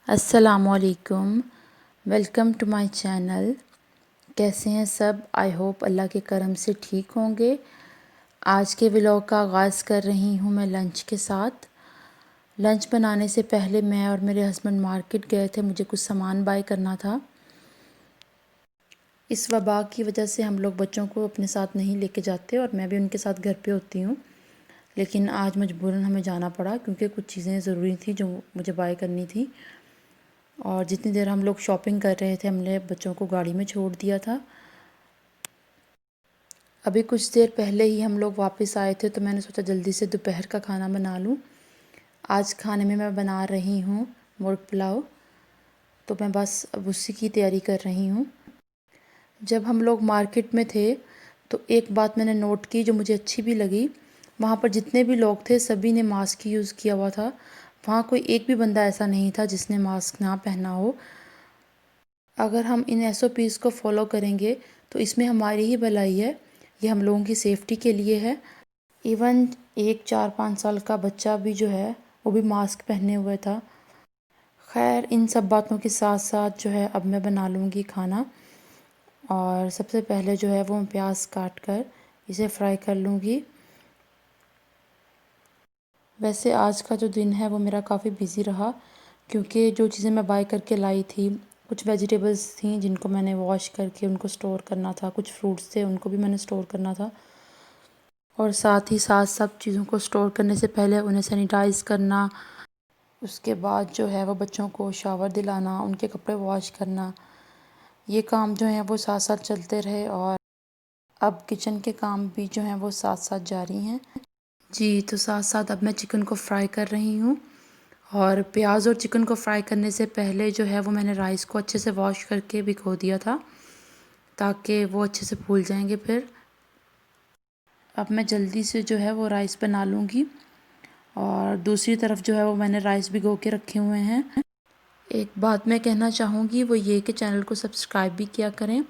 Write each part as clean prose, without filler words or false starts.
अस्सलामुअलैकुम। Welcome to my channel. कैसे हैं सब? आई होप अल्लाह के करम से ठीक होंगे। आज के व्लॉग का आगाज़ कर रही हूँ मैं लंच के साथ। लंच बनाने से पहले मैं और मेरे हस्बैंड मार्केट गए थे, मुझे कुछ सामान बाय करना था। इस वबा की वजह से हम लोग बच्चों को अपने साथ नहीं लेके जाते और मैं भी उनके साथ घर पे होती हूँ, लेकिन आज मजबूरन हमें जाना पड़ा क्योंकि कुछ चीज़ें ज़रूरी थी जो मुझे बाय करनी थी। और जितनी देर हम लोग शॉपिंग कर रहे थे हमने बच्चों को गाड़ी में छोड़ दिया था। अभी कुछ देर पहले ही हम लोग वापस आए थे तो मैंने सोचा जल्दी से दोपहर का खाना बना लूँ। आज खाने में मैं बना रही हूँ मुर्ग पुलाव, तो मैं बस अब उसी की तैयारी कर रही हूँ। जब हम लोग मार्केट में थे तो एक बात मैंने नोट की जो मुझे अच्छी भी लगी। वहाँ पर जितने भी लोग थे सभी ने मास्क यूज़ किया हुआ था। वहाँ कोई एक भी बंदा ऐसा नहीं था जिसने मास्क ना पहना हो। अगर हम इन SOPs को फॉलो करेंगे तो इसमें हमारी ही भलाई है, ये हम लोगों की सेफ्टी के लिए है। इवन एक 4-5 साल का बच्चा भी जो है वो भी मास्क पहने हुए था। खैर इन सब बातों के साथ साथ जो है अब मैं बना लूँगी खाना। और सबसे पहले जो है वो मैं प्याज काट कर इसे फ्राई कर लूँगी। वैसे आज का जो दिन है वो मेरा काफ़ी बिज़ी रहा क्योंकि जो चीज़ें मैं बाय करके लाई थी, कुछ वेजिटेबल्स थी जिनको मैंने वॉश करके उनको स्टोर करना था, कुछ फ्रूट्स थे उनको भी मैंने स्टोर करना था, और साथ ही साथ सब चीज़ों को स्टोर करने से पहले उन्हें सैनिटाइज़ करना। उसके बाद जो है वो बच्चों को शावर दिलाना, उनके कपड़े वॉश करना, ये काम जो है वो साथ साथ चलते रहे। और अब किचन के काम भी जो हैं वो साथ साथ जारी हैं। जी, तो साथ साथ अब मैं चिकन को फ्राई कर रही हूँ। और प्याज और चिकन को फ्राई करने से पहले जो है वो मैंने राइस को अच्छे से वॉश करके भिगो दिया था ताकि वो अच्छे से फूल जाएंगे। फिर अब मैं जल्दी से जो है वो राइस बना लूँगी और दूसरी तरफ जो है वो मैंने राइस भिगो के रखे हुए हैं। एक बात मैं कहना चाहूँगी वो ये कि चैनल को सब्सक्राइब भी किया करें।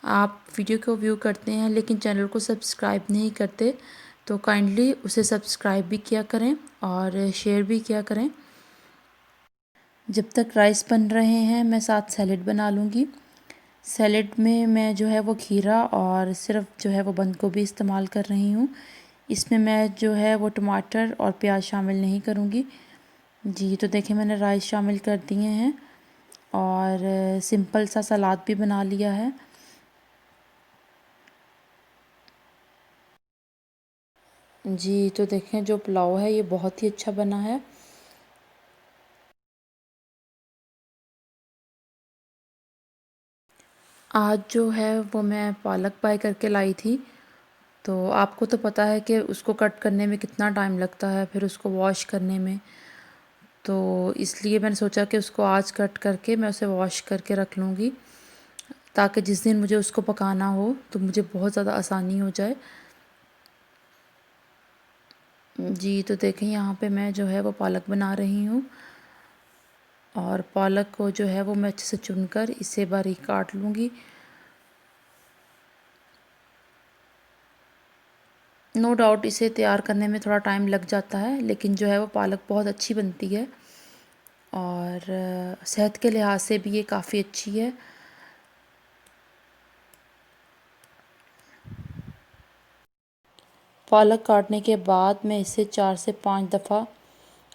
आप वीडियो को व्यू करते हैं लेकिन चैनल को सब्सक्राइब नहीं करते, तो काइंडली उसे सब्सक्राइब भी किया करें और शेयर भी किया करें। जब तक राइस बन रहे हैं मैं साथ सैलेड बना लूँगी। सैलेड में मैं जो है वो खीरा और सिर्फ जो है वो बंद गोभी इस्तेमाल कर रही हूँ। इसमें मैं जो है वो टमाटर और प्याज शामिल नहीं करूँगी। जी, तो देखिए मैंने राइस शामिल कर दिए हैं और सिंपल सा सलाद भी बना लिया है। जी, तो देखें जो पुलाव है ये बहुत ही अच्छा बना है। आज जो है वो मैं पालक बाय करके लाई थी, तो आपको तो पता है कि उसको कट करने में कितना टाइम लगता है, फिर उसको वॉश करने में। तो इसलिए मैंने सोचा कि उसको आज कट करके मैं उसे वॉश करके रख लूँगी ताकि जिस दिन मुझे उसको पकाना हो तो मुझे बहुत ज़्यादा आसानी हो जाए। जी, तो देखें यहाँ पे मैं जो है वो पालक बना रही हूँ और पालक को जो है वो मैं अच्छे से चुनकर इसे बारीक काट लूँगी। नो डाउट इसे तैयार करने में थोड़ा टाइम लग जाता है, लेकिन जो है वो पालक बहुत अच्छी बनती है और सेहत के लिहाज से भी ये काफ़ी अच्छी है। पालक काटने के बाद मैं इसे 4 से 5 दफ़ा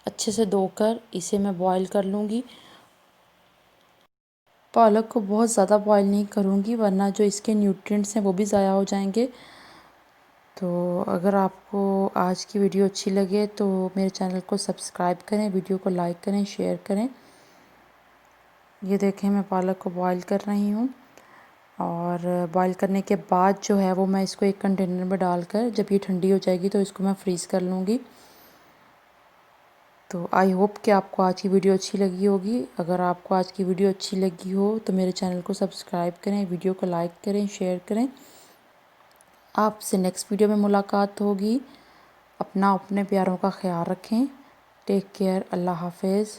अच्छे से धोकर इसे मैं बॉईल कर लूँगी। पालक को बहुत ज़्यादा बॉईल नहीं करूँगी वरना जो इसके न्यूट्रिएंट्स हैं वो भी ज़ाया हो जाएंगे। तो अगर आपको आज की वीडियो अच्छी लगे तो मेरे चैनल को सब्सक्राइब करें, वीडियो को लाइक करें, शेयर करें। ये देखें मैं पालक को बॉईल कर रही हूँ और बॉईल करने के बाद जो है वो मैं इसको एक कंटेनर में डालकर जब ये ठंडी हो जाएगी तो इसको मैं फ्रीज़ कर लूँगी। तो आई होप कि आपको आज की वीडियो अच्छी लगी होगी। अगर आपको आज की वीडियो अच्छी लगी हो तो मेरे चैनल को सब्सक्राइब करें, वीडियो को लाइक करें, शेयर करें। आपसे नेक्स्ट वीडियो में मुलाकात होगी। अपना अपने प्यारों का ख्याल रखें। Take care. अल्लाह हाफिज़।